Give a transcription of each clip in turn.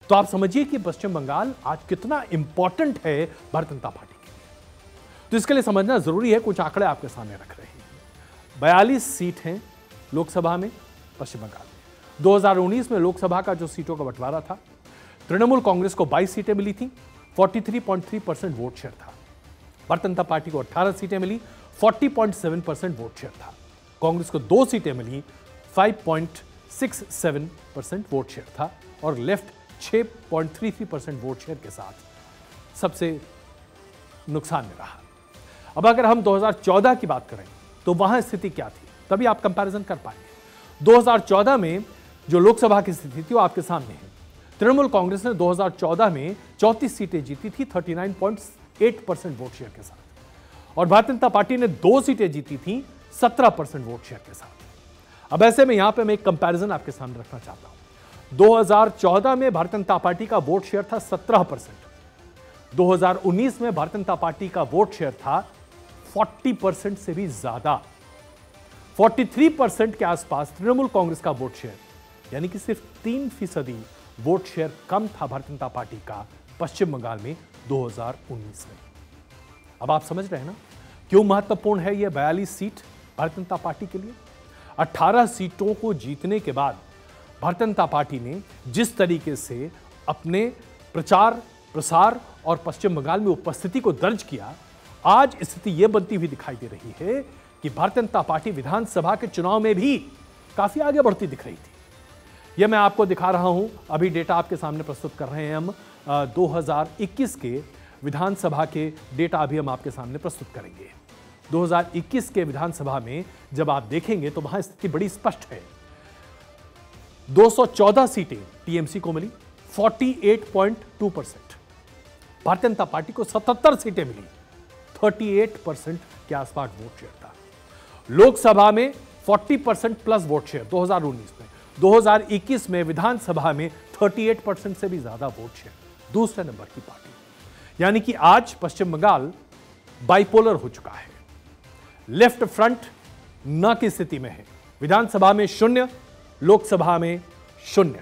तो आप समझिए कि पश्चिम बंगाल आज कितना इंपॉर्टेंट है भारतीय जनता पार्टी के लिए। तो इसके लिए समझना जरूरी है, कुछ आंकड़े आपके सामने रख रहे हैं। 42 सीट हैं लोकसभा में पश्चिम बंगाल में। 2019 में लोकसभा का जो सीटों का बंटवारा था, तृणमूल कांग्रेस को 22 सीटें मिली थी, 43.3% वोट शेयर था। भारतीय जनता पार्टी को 18 सीटें मिली, 40.7% वोट शेयर था। कांग्रेस को 2 सीटें मिली, 5.67% वोट शेयर था। और लेफ्ट 6.33% वोट शेयर के साथ सबसे नुकसान में रहा। अब अगर हम 2014 की बात करें तो वहां स्थिति क्या थी, तभी आप कंपैरिजन कर पाएंगे। 2014 में जो लोकसभा की स्थिति थी वो आपके सामने है। तृणमूल कांग्रेस ने 2014 में 34 सीटें जीती थी 39.8% वोट शेयर के साथ, और भारतीय जनता पार्टी ने 2 सीटें जीती थी 17% वोट शेयर के साथ। अब ऐसे में यहां पे मैं एक कंपैरिजन आपके सामने रखना चाहता हूं। 2014 में भारतीय जनता पार्टी का वोट शेयर था 17%। 2019 में भारतीय जनता पार्टी का वोट शेयर था 40% से भी ज्यादा, 43% के आसपास तृणमूल कांग्रेस का वोट शेयर, यानी कि सिर्फ 3% वोट शेयर कम था भारतीय जनता पार्टी का पश्चिम बंगाल में 2019 में। अब आप समझ रहे हैं ना क्यों महत्वपूर्ण है यह 42 सीट भारतीय जनता पार्टी के लिए। 18 सीटों को जीतने के बाद भारतीय जनता पार्टी ने जिस तरीके से अपने प्रचार प्रसार और पश्चिम बंगाल में उपस्थिति को दर्ज किया, आज स्थिति यह बनती हुई दिखाई दे रही है कि भारतीय जनता पार्टी विधानसभा के चुनाव में भी काफी आगे बढ़ती दिख रही थी। यह मैं आपको दिखा रहा हूं, अभी डेटा आपके सामने प्रस्तुत कर रहे हैं हम। 2021 के विधानसभा के डेटा अभी हम आपके सामने प्रस्तुत करेंगे। 2021 के विधानसभा में जब आप देखेंगे तो वहां स्थिति बड़ी स्पष्ट है। 214 सीटें टीएमसी को मिली, 48.2%। भारतीय जनता पार्टी को 77 सीटें मिली, 38% के आसपास वोट शेयर था। लोकसभा में 40% प्लस वोट शेयर 2019 में, 2021 में विधानसभा में 38% से भी ज्यादा वोट शेयर, दूसरे नंबर की पार्टी। यानी कि आज पश्चिम बंगाल बाइपोलर हो चुका है। लेफ्ट फ्रंट न की स्थिति में है, विधानसभा में 0, लोकसभा में 0।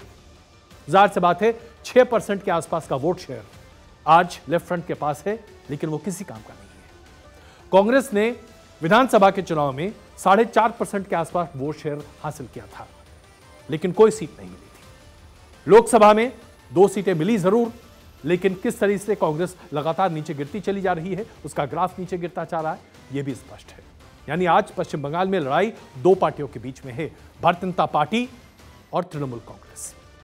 जाहिर सी बात है 6% के आसपास का वोट शेयर आज लेफ्ट फ्रंट के पास है, लेकिन वो किसी काम का नहीं है। कांग्रेस ने विधानसभा के चुनाव में 4.5% के आसपास वोट शेयर हासिल किया था, लेकिन कोई सीट नहीं मिली थी। लोकसभा में 2 सीटें मिली जरूर, लेकिन किस तरह से कांग्रेस लगातार नीचे गिरती चली जा रही है, उसका ग्राफ नीचे गिरता जा रहा है, यह भी स्पष्ट है। यानी आज पश्चिम बंगाल में लड़ाई 2 पार्टियों के बीच में है, भारतीय जनता पार्टी और तृणमूल कांग्रेस।